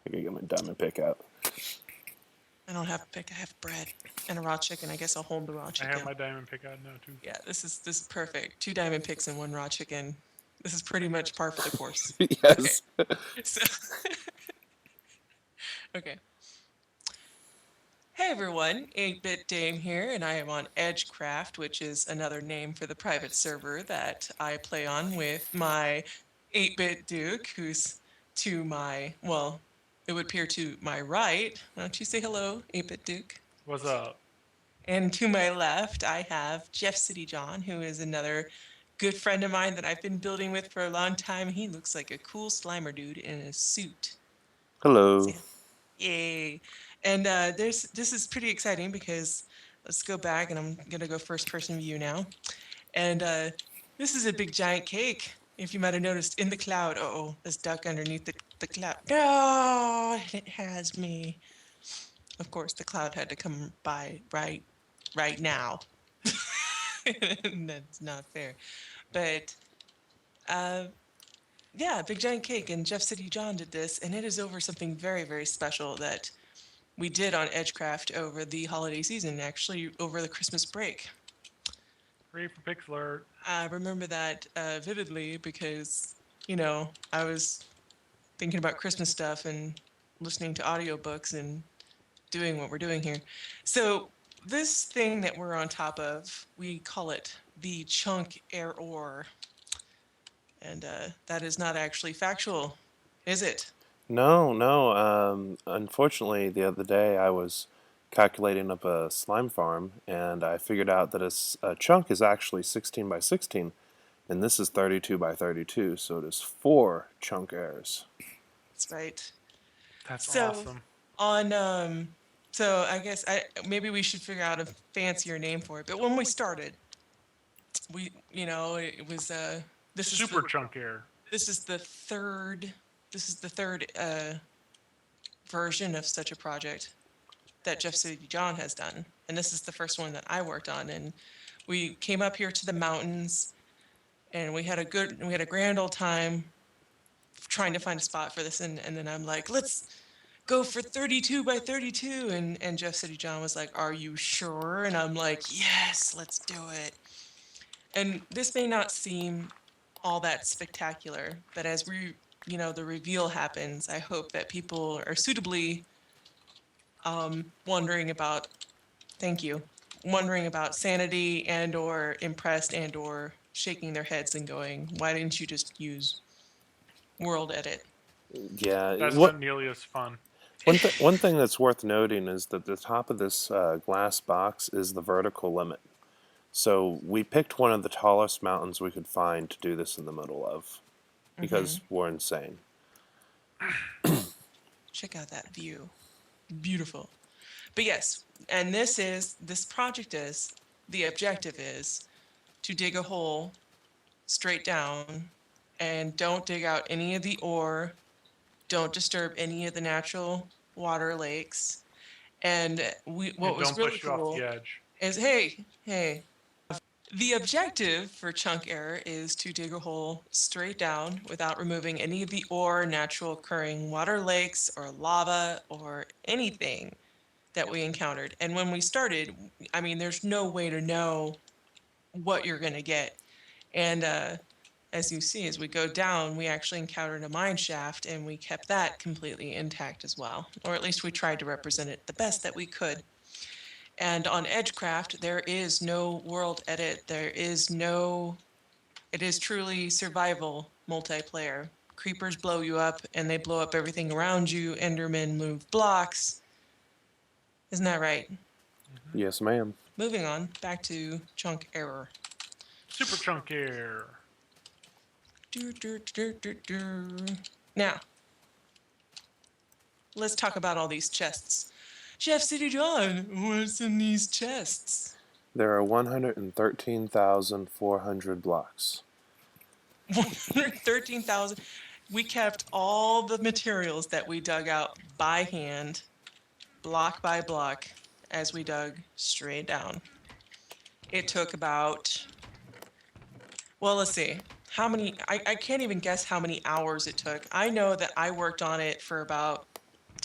I gotta get my diamond pick out. I don't have a pick. I have bread and a raw chicken. I guess I'll hold the raw I have chicken. my diamond pick out now too. Yeah, this is perfect. Two diamond picks and one raw chicken. This is pretty much par for the course. Okay, Yes. so okay. Hey everyone, 8-Bit Dame here, and I am on Edgecraft, which is another name for the private server that I play on with my 8-Bit Duke, who's to my, well, it would appear to my right. Why don't you say hello, 8-Bit Duke? What's up? And to my left, I have Jeff City John, who is another good friend of mine that I've been building with for a long time. He looks like a cool Slimer dude in a suit. Hello. Say yay. And this is pretty exciting because let's go back and I'm gonna go first person view now. And this is a big giant cake. If you might have noticed in the cloud. Oh, this duck underneath the cloud. No, it has me. Of course, the cloud had to come by right now. That's not fair. But uh, yeah, big giant cake. And Jeff City John did this, and it is over something very, very special that we did on Edgecraft over the holiday season, actually over the Christmas break. Free for pixel art. I remember that vividly because, I was thinking about Christmas stuff and listening to audiobooks and doing what we're doing here. So, this thing that we're on top of, we call it the chunk air ore. And that is not actually factual, is it? No, no. Unfortunately, the other day I was calculating up a slime farm, and I figured out that a chunk is actually 16 by 16, and this is 32 by 32, so it is 4 chunk airs. That's right. That's So, awesome. on so I guess maybe we should figure out a fancier name for it. But when we started, it was this is Super chunk air. this is the third this is the third version of such a project that Jeff City John has done. And this is the first one that I worked on. And we came up here to the mountains and we had a grand old time trying to find a spot for this. And then I'm like, let's go for 32 by 32. And Jeff City John was like, are you sure? And I'm like, yes, let's do it. And this may not seem all that spectacular, but as the reveal happens, I hope that people are suitably wondering about, thank you, wondering about sanity and or impressed and or shaking their heads and going, why didn't you just use world edit? Yeah. That's What not nearly as fun. one thing that's worth noting is that the top of this glass box is the vertical limit. So we picked one of the tallest mountains we could find to do this in the middle of, Hmm. because we're insane. Check out that view. Beautiful. But yes, and this project is, the objective is to dig a hole straight down and don't dig out any of the ore, don't disturb any of the natural water lakes. And what And was don't really push you off the cool edge. is, hey, the objective for chunk error is to dig a hole straight down without removing any of the ore, natural occurring water lakes, or lava, or anything that we encountered. And when we started, I mean, there's no way to know what you're going to get. And as you see, as we go down, we actually encountered a mine shaft and we kept that completely intact as well. Or at least we tried to represent it the best that we could. And on Edgecraft, there is no world edit. It is truly survival multiplayer. Creepers blow you up and they blow up everything around you. Endermen move blocks. Isn't that right? Hmm. Yes, ma'am. Moving on, back to chunk error. Super chunk air. Dur, dur, dur, dur, dur. Now, let's talk about all these chests. Chef City John, what's in these chests? There are 113,400 blocks. 113,000. We kept all the materials that we dug out by hand, block by block, as we dug straight down. It took about, well, let's see. I can't even guess how many hours it took. I know that I worked on it for about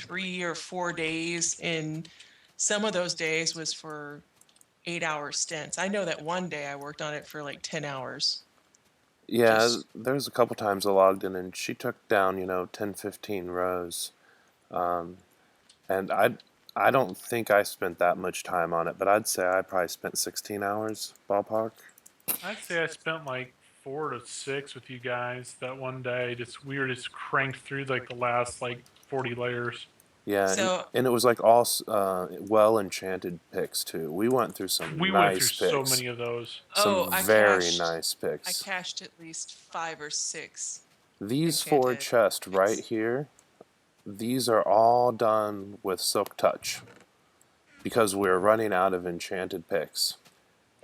3 or 4 days, and some of those days was for 8-hour stints. I know that one day I worked on it for like 10 hours. Yeah, Just there's a couple times I logged in and she took down, 10, 15 rows. Um, and I don't think I spent that much time on it, but I'd say I probably spent 16 hours ballpark. I'd say I spent like 4 to 6 with you guys that one day. We were just cranked through like the last like 40 layers. Yeah, so and it was like all well enchanted picks too. We went through some We went through nice so picks, many of those. some oh, very nice I picks. cached at least 5 or 6 These four enchanted chests right picks. here, these are all done with Silk Touch because we're running out of enchanted picks.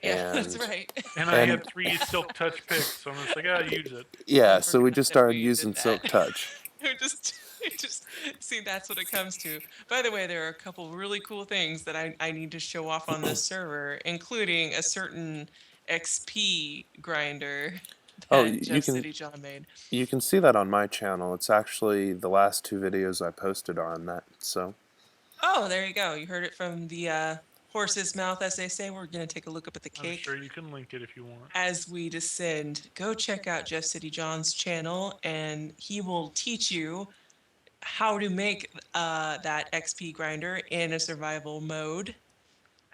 Yeah, that's And right. And I and had 3 silk touch picks, so I'm just like, I use it. yeah, I so we forgot just that started we did using that. Silk Touch. We just see that's what it comes to. By the way, there are a couple really cool things that I need to show off on this server, including a certain XP grinder Oh, that Jeff City John made. you can see that on my channel. It's actually the last 2 videos I posted are on that. So Oh, there you go. You heard it from the horse's mouth, as they say. We're going to take a look up at the I'm cake sure you can link it if you want. as we descend. Go check out Jeff City John's channel, and he will teach you how to make that XP grinder in a survival mode,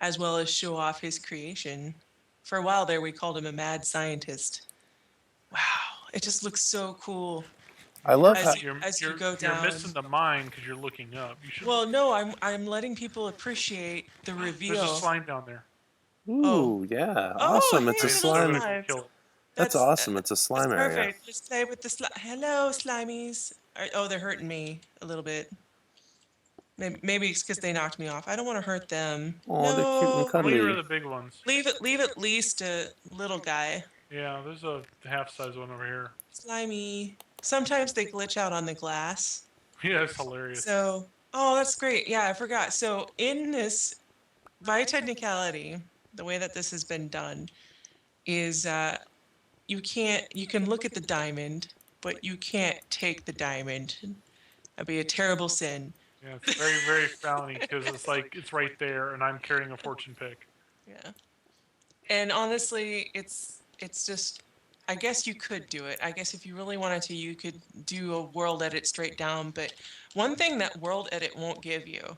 as well as show off his creation. For a while there, we called him a mad scientist. Wow, it just looks so cool I love Yeah, how as you go you're down. missing the mine because you're looking up. You should. Well, no, I'm letting people appreciate the There's a reveal. slime down there. Oh, ooh, yeah, oh, awesome! It's hey, a little I'm slime. gonna go slimes. kill it. That's That's awesome. It's a that's slime area. perfect. Just play with the Hello, slimies. Oh, they're hurting me a little bit. Maybe it's because they knocked me off. I don't want to hurt them. Oh, they're cute and No. I'm gonna get rid cuddly. of the big ones. Leave at least a little guy. Yeah, there's a half-size one over here. Slimy. Sometimes they glitch out on the glass. Yeah, it's hilarious. So, oh, that's great. Yeah, I forgot. So, in this, by technicality, the way that this has been done is you can look at the diamond, but you can't take the diamond. That'd be a terrible sin. Yeah, it's very, very frowny because it's like it's right there, and I'm carrying a fortune pick. Yeah. And honestly, it's just I guess you could do it. I guess if you really wanted to, you could do a world edit straight down. But one thing that world edit won't give you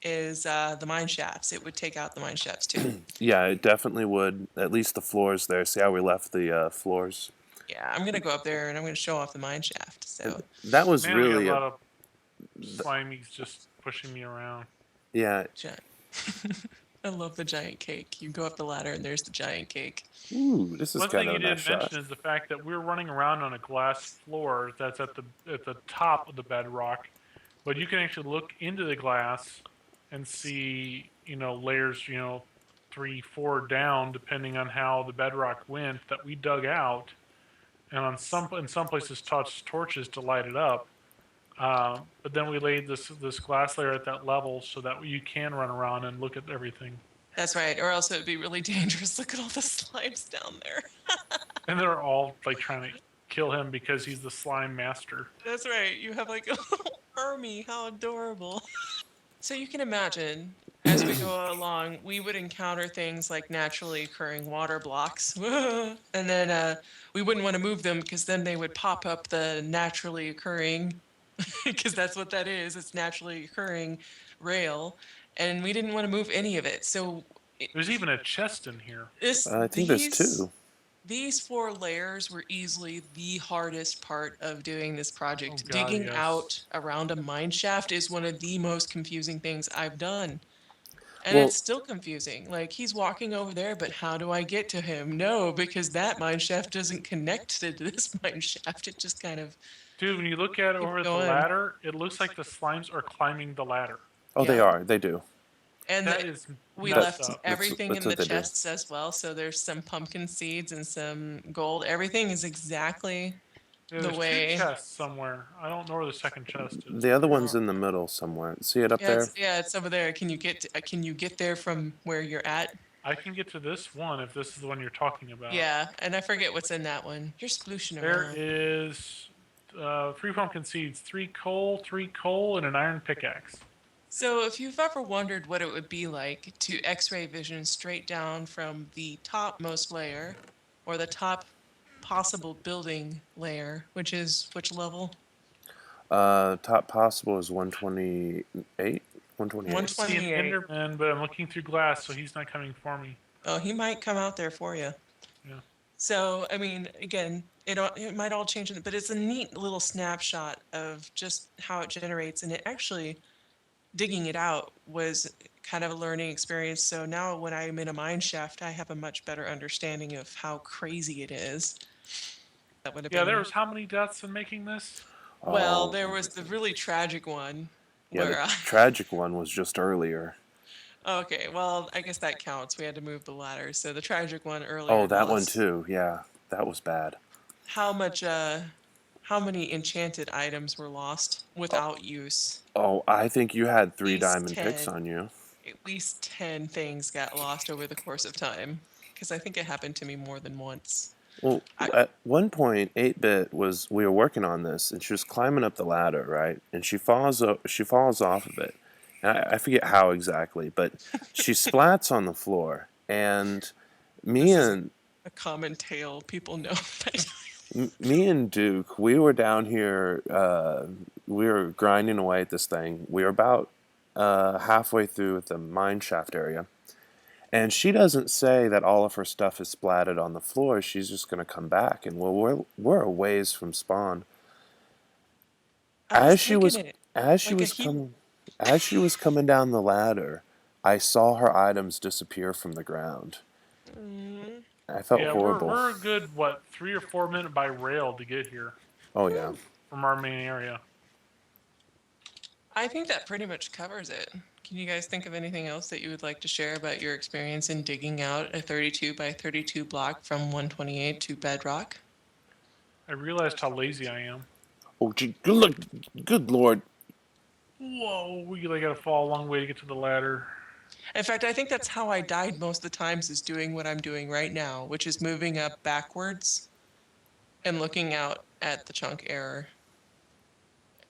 is the mine shafts. It would take out the mine shafts too. Yeah, it definitely would. At least the floors there. See how we left the floors? Yeah, I'm gonna go up there and I'm gonna show off the mine shaft. So That was Man, we got really a a lot of slimies just pushing me around. yeah. giant. I love the giant cake. You go up the ladder and there's the giant cake. Ooh, this is One kind thing of you a nice didn't shot. mention is the fact that we're running around on a glass floor that's at the top of the bedrock, but you can actually look into the glass and see layers 3, 4 down depending on how the bedrock went that we dug out, and in some places touched torches to light it up. But then we laid this glass layer at that level so that you can run around and look at everything. That's right, or else it would be really dangerous. Look at all the slimes down there. And they're all like trying to kill him because he's the slime master. That's right. You have like a little army. How adorable. So you can imagine as we go along, we would encounter things like naturally occurring water blocks. And then we wouldn't want to move them because then they would pop up the naturally occurring, because that's what that is. It's naturally occurring rail. And we didn't want to move any of it. So There's even a chest in here. I think there's two. these 4 layers were easily the hardest part of doing this project. Oh, God, Digging yes. out around a mine shaft is one of the most confusing things I've done. And Well- it's still confusing. Like, he's walking over there, but how do I get to him? No, because that mine shaft doesn't connect to this mine shaft. It just kind of, Dude, when you look at it over at the going. ladder, it looks like the slimes are climbing the ladder. Oh, they Yeah. are. They do. and That the- is we messed left up. everything that's in what the they do. chests as well. So there's some pumpkin seeds and some gold. Everything is exactly Yeah, the there's way. 2 chests somewhere. I don't know where the second chest is. The other one's in the middle somewhere. See it up there? It's over there. Can you get there from where you're at? I can get to this one if this is the one you're talking about. Yeah, and I forget what's in that one. You're splooshing There around. is 3 pumpkin seeds, 3 coal, and an iron pickaxe. So, if you've ever wondered what it would be like to X-ray vision straight down from the topmost layer, or the top possible building layer, which is which level? Top possible is 128. 128. See an 128. Enderman, but I'm looking through glass, so he's not coming for me. Oh, he might come out there for you. Yeah. So, I mean, again, it might all change, but it's a neat little snapshot of just how it generates, and it actually digging it out was kind of a learning experience. So now when I'm in a mine shaft, I have a much better understanding of how crazy it is. That would have Yeah, there been, was how many deaths in making this? well, Oh, there was the really tragic one yeah, the where I, tragic one was just earlier. okay, well, I guess that counts. We had to move the ladder. So the tragic one Oh, earlier that one was too. Yeah, that was bad. how much, how many enchanted items were lost Oh, without use. oh, I think you had At three least diamond picks 10, on you. at least 10 things got lost over the course of time. Because I think it happened to me more than once. Well, I, at one point, 8-bit was we were working on this, and she was climbing up the ladder, right? And she falls off of it, and I forget how exactly, but she splats on the floor, and me this is and a common tale. People know. me and Duke, we were down here. We were grinding away at this thing. We were about halfway through the mine shaft area, and she doesn't say that all of her stuff is splatted on the floor. She's just going to come back, and well, we're a ways from spawn. I was As she taking was it as she like a was hero. coming as she was coming down the ladder, I saw her items disappear from the ground. Mm, I felt Yeah, we're horrible. we're a good 3 or 4 minute by rail to get here Oh yeah. whew. from our main area. I think that pretty much covers it. Can you guys think of anything else that you would like to share about your experience in digging out a 32 by 32 block from 128 to bedrock? I realized how lazy I am. Oh, look! Good lord! Whoa, we like gotta fall a long way to get to the ladder. In fact, I think that's how I died most of the times is doing what I'm doing right now, which is moving up backwards and looking out at the chunk error.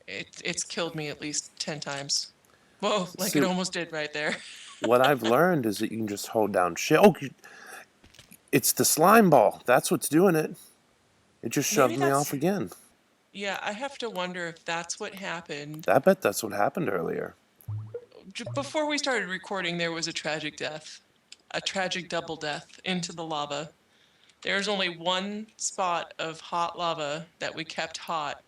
It's killed me at least 10 times. Whoa, like it See, almost did right there. what I've learned is that you can just hold down shift. Oh, it's the slime ball. That's what's doing it. It just Maybe shoved me off that's, again. yeah, I have to wonder if that's what happened. I bet that's what happened earlier. Before we started recording, there was a tragic death, a tragic double death into the lava. There's only one spot of hot lava that we kept hot.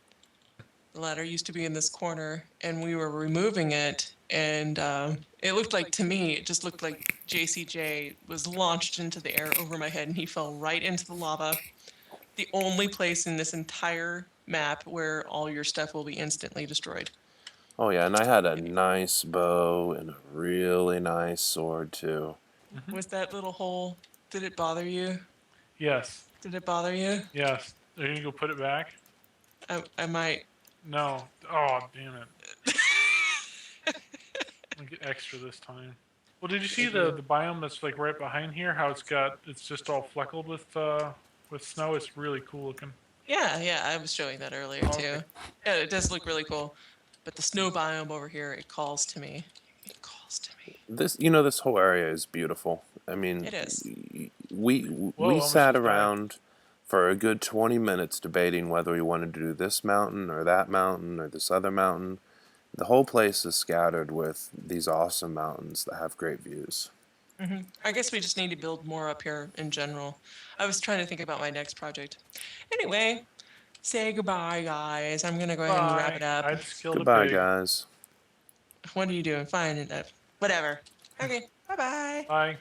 The ladder used to be in this corner, and we were removing it, and it looked like, to me, it just looked like JCJ was launched into the air over my head, and he fell right into the lava. The only place in this entire map where all your stuff will be instantly destroyed. Oh yeah, and I had a nice bow and a really nice sword too. Hmm. Was that little hole, did it bother you? Yes, Did it bother you? yes. Are you gonna go put it back? I might. No. Oh, damn it. I'll get extra this time. Well, did you see the biome that's like right behind here? How it's just all fleckled with snow. It's really cool looking. Yeah, yeah, I was showing that earlier Oh, too. okay. Yeah, it does look really cool. But the snow biome over here, it calls to me. It calls to me. This whole area is beautiful. I mean, It is. we Whoa, almost sat just died. around for a good 20 minutes debating whether we wanted to do this mountain or that mountain or this other mountain. The whole place is scattered with these awesome mountains that have great views. I guess we just need to build more up here in general. I was trying to think about my next project. Anyway, say goodbye, guys. I'm gonna go ahead and wrap Bye. it up. I just killed a Goodbye, pig. guys. What are you doing? Fine. Whatever. Okay. Bye bye. Bye.